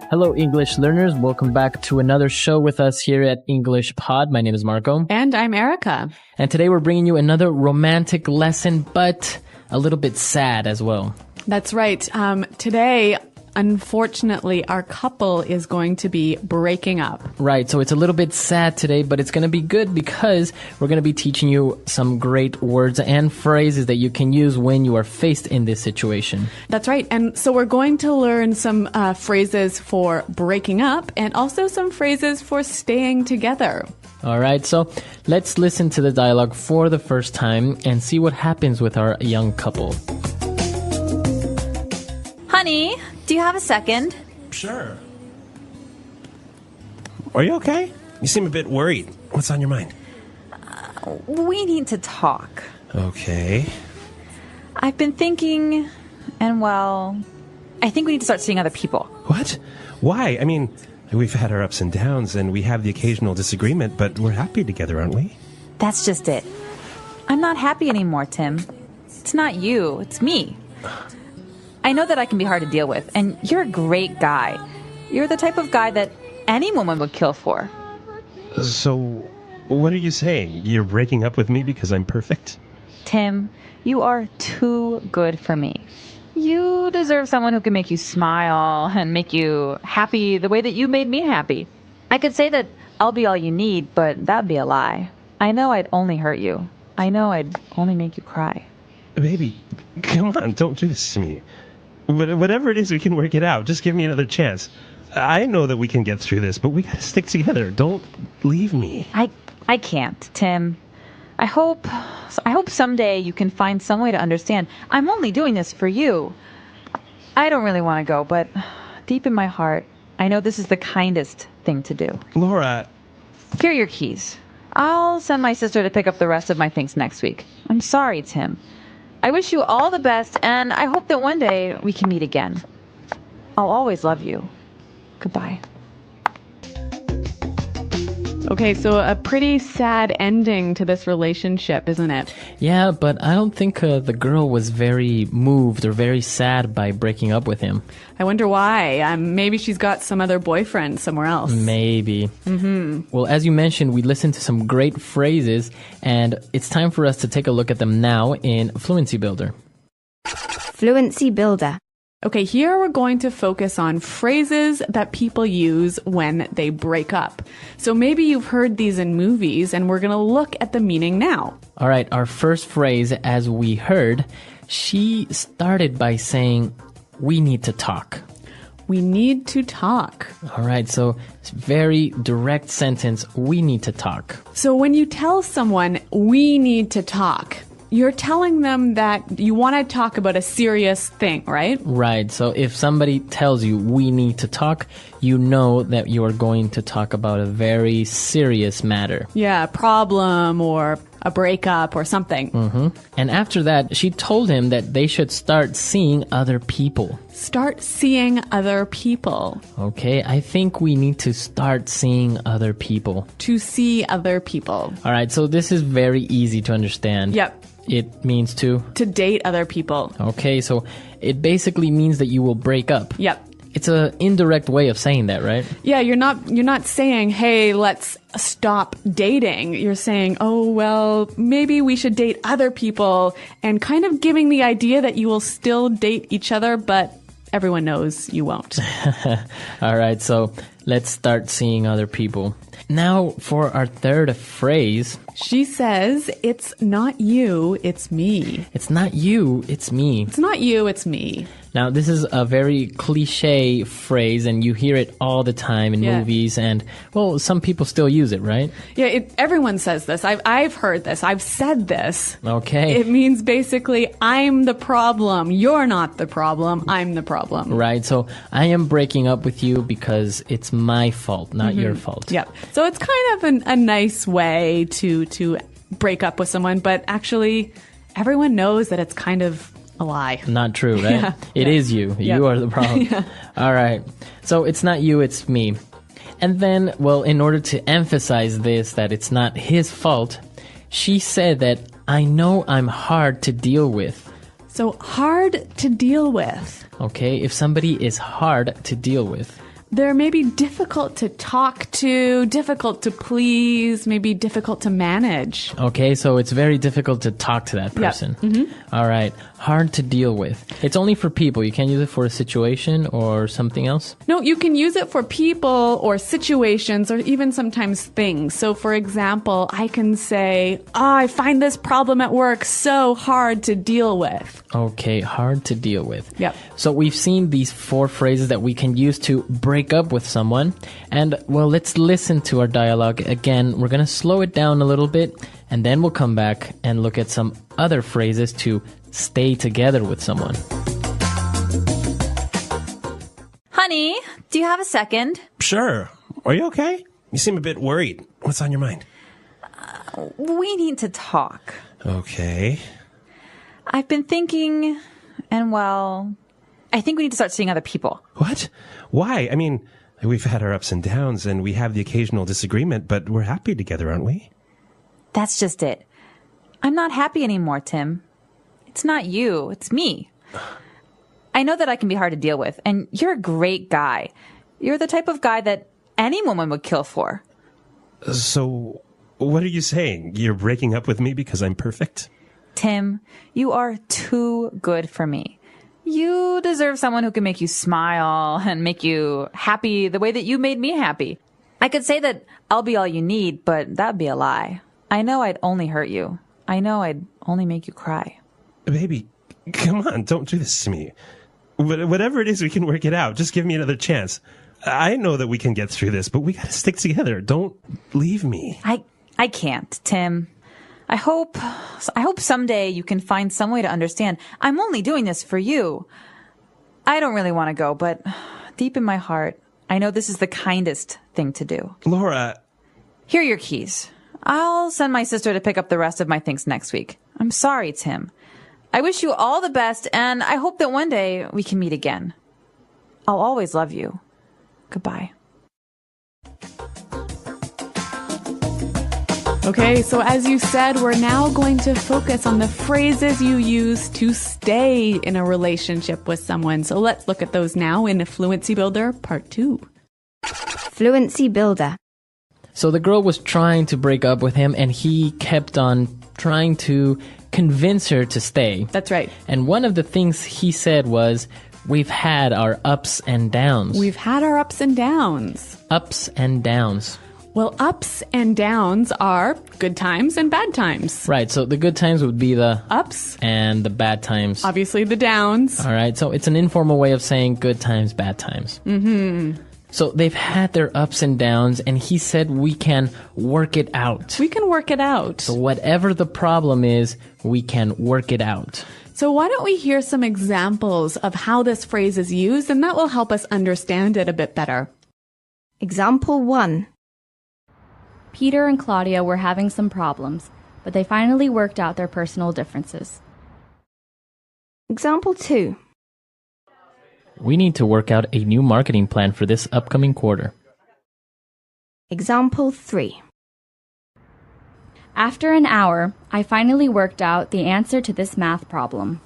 Hello, English learners. Welcome back to another show with us here at English Pod. My name is Marco. And I'm Erica. And today we're bringing you another romantic lesson, but a little bit sad as well. That's right. Today, unfortunately, our couple is going to be breaking up. Right, so it's a little bit sad today, but it's going to be good because we're going to be teaching you some great words and phrases that you can use when you are faced in this situation. That's right. And so we're going to learn some phrases for breaking up and also some phrases for staying together. All right, so let's listen to the dialogue for the first time and see what happens with our young couple. Honey, do you have a second? Sure. Are you okay? You seem a bit worried. What's on your mind? We need to talk. Okay. I've been thinking, and well, I think we need to start seeing other people. What? Why? I mean, we've had our ups and downs, and we have the occasional disagreement, but we're happy together, aren't we? That's just it. I'm not happy anymore, Tim. It's not you, it's me. I know that I can be hard to deal with, and you're a great guy. You're the type of guy that any woman would kill for. So, what are you saying? You're breaking up with me because I'm perfect? Tim, you are too good for me. You deserve someone who can make you smile and make you happy the way that you made me happy. I could say that I'll be all you need, but that'd be a lie. I know I'd only hurt you. I know I'd only make you cry. Baby, come on, don't do this to me. Whatever it is, we can work it out. Just give me another chance. I know that we can get through this, but we gotta stick together. Don't leave me. I can't, Tim. I hope someday you can find some way to understand. I'm only doing this for you. I don't really want to go, but deep in my heart, I know this is the kindest thing to do. Laura. Here are your keys. I'll send my sister to pick up the rest of my things next week. I'm sorry, Tim. I wish you all the best, and I hope that one day we can meet again. I'll always love you. Goodbye. Okay, so a pretty sad ending to this relationship, isn't it? Yeah, but I don't think the girl was very moved or very sad by breaking up with him. I wonder why. Maybe she's got some other boyfriend somewhere else. Maybe. Well, as you mentioned, we listened to some great phrases, and it's time for us to take a look at them now in Fluency Builder. Fluency Builder. Okay, here we're going to focus on phrases that people use when they break up. So maybe you've heard these in movies, and we're going to look at the meaning now. All right, our first phrase, as we heard, she started by saying, "We need to talk." We need to talk. All right, so it's a very direct sentence, we need to talk. So when you tell someone, we need to talk, you're telling them that you want to talk about a serious thing, right? Right. So if somebody tells you we need to talk, you know that you are going to talk about a very serious matter. Yeah, a problem or a breakup or something. And after that, she told him that they should start seeing other people. Start seeing other people. Okay, I think we need to start seeing other people. To see other people. All right, so this is very easy to understand. Yep. It means to date other people. Okay, so it basically means that you will break up. Yep. It's an indirect way of saying that, right? Yeah, you're not saying, hey, let's stop dating. You're saying, oh, well, maybe we should date other people, and kind of giving the idea that you will still date each other, but everyone knows you won't. All right, so let's start seeing other people. Now for our third phrase. She says, it's not you, it's me. It's not you, it's me. It's not you, it's me. Now, this is a very cliche phrase, and you hear it all the time in movies, and, well, some people still use it, right? Yeah, everyone says this. I've heard this. I've said this. Okay. It means basically, I'm the problem. You're not the problem. I'm the problem. Right. So I am breaking up with you because it's my fault, not your fault. Yeah. So it's kind of a nice way to break up with someone, but actually, everyone knows that it's kind of a lie. Not true, right? Yeah. It is you. You are the problem. Yeah. All right. So it's not you, it's me. And then, well, in order to emphasize this, that it's not his fault, she said that, I know I'm hard to deal with. So hard to deal with. Okay, if somebody is hard to deal with. They're maybe difficult to talk to, difficult to please, maybe difficult to manage. Okay, so it's very difficult to talk to that person. All right. Hard to deal with. It's only for people. You can't use it for a situation or something else? No, you can use it for people or situations or even sometimes things. So for example, I can say, I find this problem at work so hard to deal with. Okay, hard to deal with. Yep. So we've seen these 4 phrases that we can use to break up with someone. And, well, let's listen to our dialogue again. We're going to slow it down a little bit, and then we'll come back and look at some other phrases to stay together with someone. Honey, do you have a second? Sure. Are you okay? You seem a bit worried. What's on your mind? We need to talk. Okay. I've been thinking, and well, I think we need to start seeing other people. What? Why? I mean, we've had our ups and downs, and we have the occasional disagreement, but we're happy together, aren't we? That's just it. I'm not happy anymore, Tim. It's not you, it's me. I know that I can be hard to deal with, and you're a great guy. You're the type of guy that any woman would kill for. So, what are you saying? You're breaking up with me because I'm perfect? Tim, you are too good for me. You deserve someone who can make you smile and make you happy the way that you made me happy. I could say that I'll be all you need, but that'd be a lie. I know I'd only hurt you. I know I'd only make you cry. Baby, come on, don't do this to me. Whatever it is, we can work it out. Just give me another chance. I know that we can get through this, but we gotta stick together. Don't leave me. I can't, Tim. I hope someday you can find some way to understand. I'm only doing this for you. I don't really want to go, but deep in my heart, I know this is the kindest thing to do. Laura. Here are your keys. I'll send my sister to pick up the rest of my things next week. I'm sorry, Tim. I wish you all the best, and I hope that one day we can meet again. I'll always love you. Goodbye. Okay, so as you said, we're now going to focus on the phrases you use to stay in a relationship with someone. So let's look at those now in Fluency Builder Part 2. Fluency Builder. So the girl was trying to break up with him, and he kept on trying to convince her to stay. That's right. And one of the things he said was, we've had our ups and downs. We've had our ups and downs. Ups and downs. Well, ups and downs are good times and bad times. Right, so the good times would be the ups and the bad times. Obviously the downs. All right, so it's an informal way of saying good times, bad times. Mm-hmm. So they've had their ups and downs, and he said we can work it out. We can work it out. So whatever the problem is, we can work it out. So why don't we hear some examples of how this phrase is used, and that will help us understand it a bit better. Example 1. Peter and Claudia were having some problems, but they finally worked out their personal differences. Example 2. We need to work out a new marketing plan for this upcoming quarter. Example 3. After an hour, I finally worked out the answer to this math problem.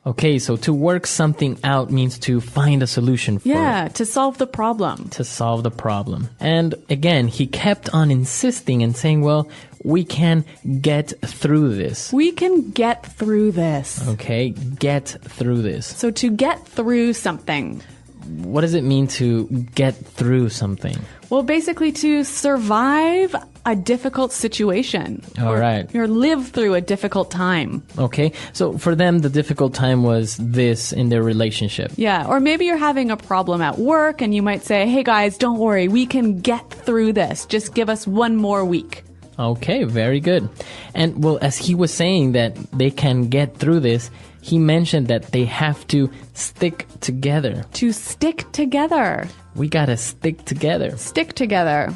Okay, so to work something out means to find a solution for it. Yeah, to solve the problem. To solve the problem. And again, he kept on insisting and saying, well, we can get through this. We can get through this. Okay, get through this. So to get through something. What does it mean to get through something? Well, basically to survive a difficult situation. All right. Or live through a difficult time. Okay, so for them, the difficult time was this in their relationship. Yeah, or maybe you're having a problem at work and you might say, hey guys, don't worry, we can get through this. Just give us one more week. Okay, very good. And well, as he was saying that they can get through this, he mentioned that they have to stick together. To stick together. We gotta stick together. Stick together.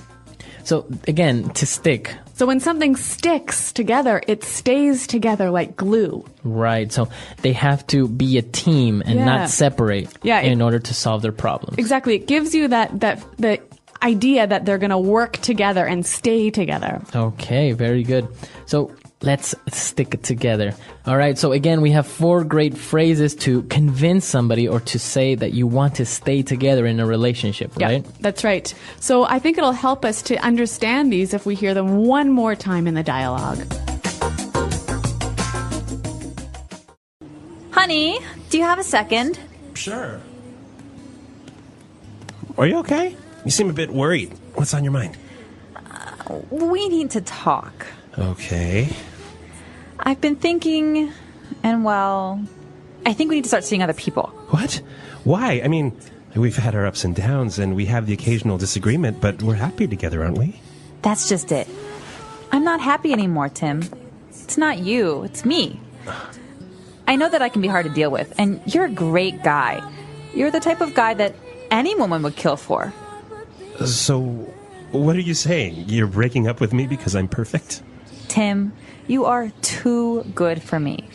So again, to stick. So when something sticks together, it stays together like glue. Right, so they have to be a team and not separate in order to solve their problems. Exactly, it gives you the idea that they're going to work together and stay together. Okay, very good. So Let's stick it together. All right, so again, we have 4 great phrases to convince somebody or to say that you want to stay together in a relationship, right? Yeah, that's right. So I think it'll help us to understand these if we hear them one more time in the dialogue. Honey, do you have a second? Sure. Are you okay? You seem a bit worried. What's on your mind? We need to talk. Okay. I've been thinking, and well, I think we need to start seeing other people. What? Why? I mean, we've had our ups and downs, and we have the occasional disagreement, but we're happy together, aren't we? That's just it. I'm not happy anymore, Tim. It's not you, it's me. I know that I can be hard to deal with, and you're a great guy. You're the type of guy that any woman would kill for. So, what are you saying? You're breaking up with me because I'm perfect? Tim, you are too good for me.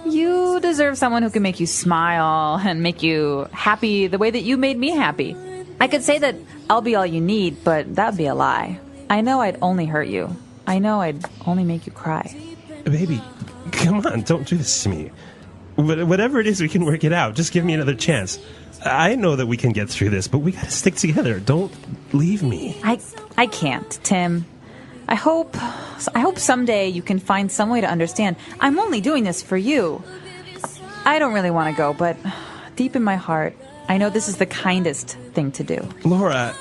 You deserve someone who can make you smile and make you happy the way that you made me happy. I could say that I'll be all you need, but that'd be a lie. I know I'd only hurt you. I know I'd only make you cry. Baby, come on, don't do this to me. Whatever it is, we can work it out. Just give me another chance. I know that we can get through this, but we gotta stick together. Don't leave me. I can't, Tim. I hope someday you can find some way to understand. I'm only doing this for you. I don't really want to go, but deep in my heart, I know this is the kindest thing to do. Laura.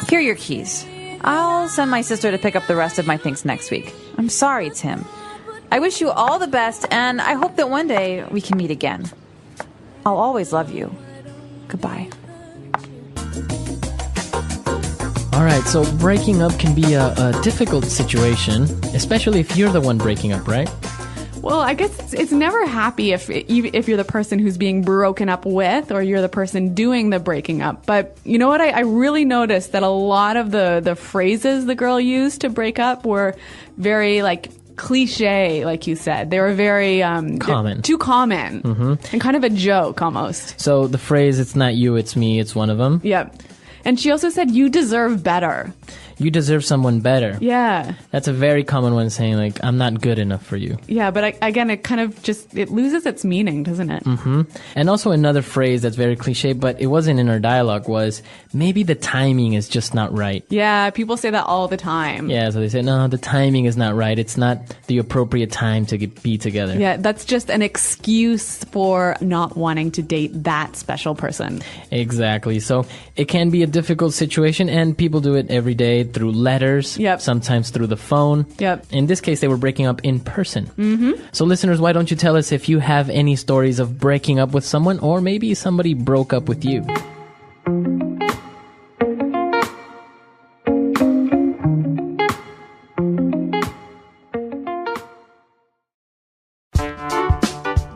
Here are your keys. I'll send my sister to pick up the rest of my things next week. I'm sorry, Tim. I wish you all the best, and I hope that one day we can meet again. I'll always love you. Goodbye. All right, so breaking up can be a difficult situation, especially if you're the one breaking up, right? Well, I guess it's never happy if you're the person who's being broken up with or you're the person doing the breaking up. But you know what? I really noticed that a lot of the phrases the girl used to break up were very cliche, like you said. They were very common. Too common. And kind of a joke almost. So the phrase, it's not you, it's me, it's one of them. Yep. And she also said, you deserve better. You deserve someone better. Yeah. That's a very common one, saying I'm not good enough for you. Yeah, but again, it kind of it loses its meaning, doesn't it? And also another phrase that's very cliche, but it wasn't in our dialogue, was maybe the timing is just not right. Yeah, people say that all the time. Yeah, so they say, no, the timing is not right. It's not the appropriate time to be together. Yeah, that's just an excuse for not wanting to date that special person. Exactly. So it can be a difficult situation, and people do it every day through letters, sometimes through the phone. In this case, they were breaking up in person. So listeners, why don't you tell us if you have any stories of breaking up with someone, or maybe somebody broke up with you.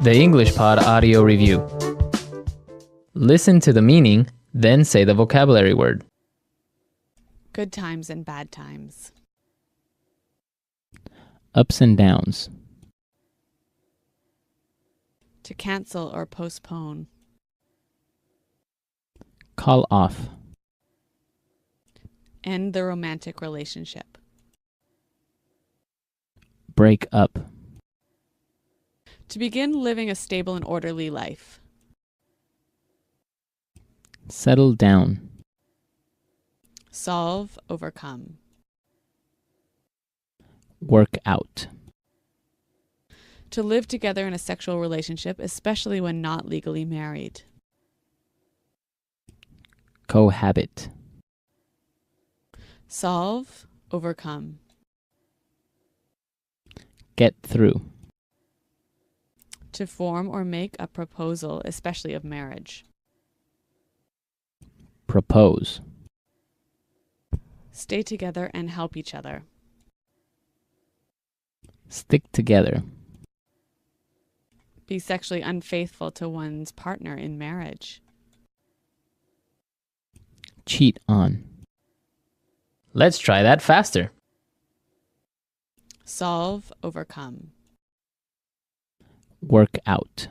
The English Pod Audio Review. Listen to the meaning, then say the vocabulary word. Good times and bad times. Ups and downs. To cancel or postpone. Call off. End the romantic relationship. Break up. To begin living a stable and orderly life. Settle down. Solve, overcome. Work out. To live together in a sexual relationship, especially when not legally married. Cohabit. Solve, overcome. Get through. To form or make a proposal, especially of marriage. Propose. Stay together and help each other. Stick together. Be sexually unfaithful to one's partner in marriage. Cheat on. Let's try that faster. Solve, overcome. Work out.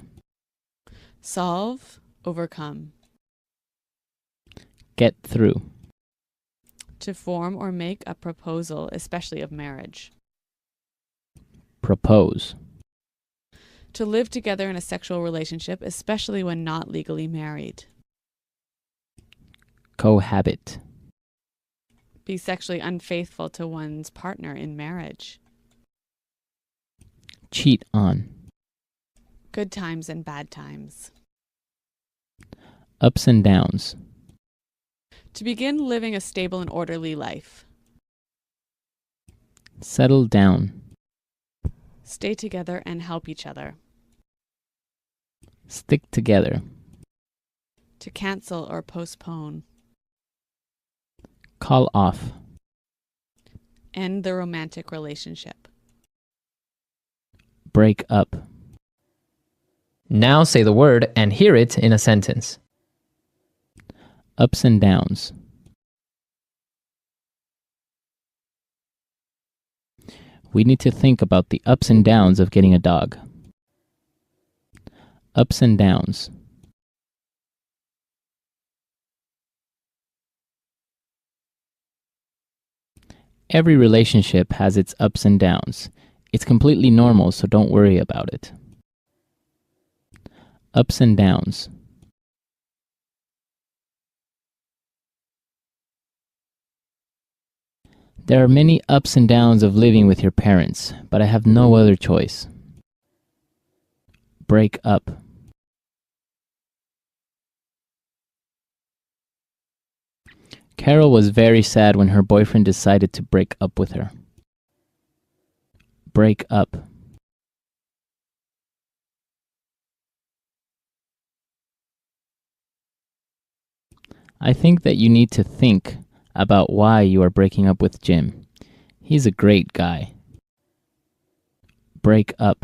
Solve, overcome. Get through. To form or make a proposal, especially of marriage. Propose. To live together in a sexual relationship, especially when not legally married. Cohabit. Be sexually unfaithful to one's partner in marriage. Cheat on. Good times and bad times. Ups and downs. To begin living a stable and orderly life. Settle down. Stay together and help each other. Stick together. To cancel or postpone. Call off. End the romantic relationship. Break up. Now say the word and hear it in a sentence. Ups and downs. We need to think about the ups and downs of getting a dog. Ups and downs. Every relationship has its ups and downs. It's completely normal, so don't worry about it. Ups and downs. There are many ups and downs of living with your parents, but I have no other choice. Break up. Carol was very sad when her boyfriend decided to break up with her. Break up. I think that you need to think about why you are breaking up with Jim. He's a great guy. Break up.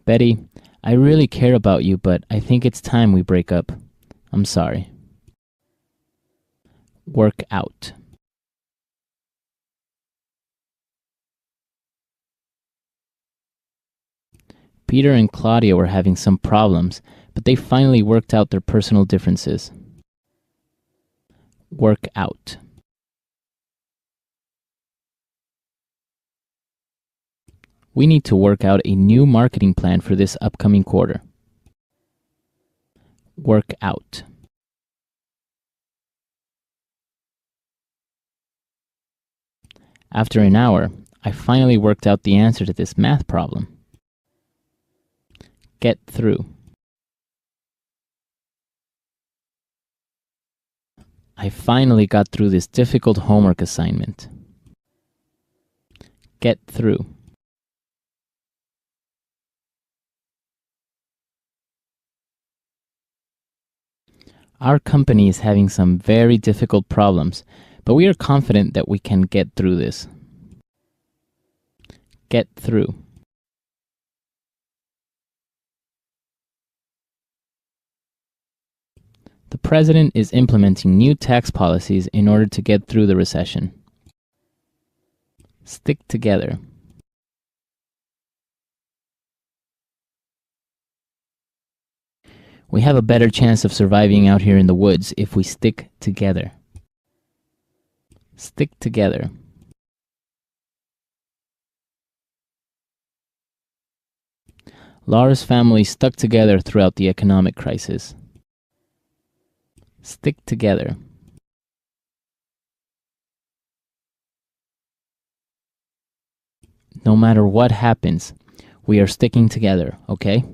Betty, I really care about you, but I think it's time we break up. I'm sorry. Work out. Peter and Claudia were having some problems, but they finally worked out their personal differences. Work out. We need to work out a new marketing plan for this upcoming quarter. Work out. After an hour, I finally worked out the answer to this math problem. Get through. I finally got through this difficult homework assignment. Get through. Our company is having some very difficult problems, but we are confident that we can get through this. Get through. The president is implementing new tax policies in order to get through the recession. Stick together. We have a better chance of surviving out here in the woods if we stick together. Stick together. Laura's family stuck together throughout the economic crisis. Stick together. No matter what happens, we are sticking together, okay?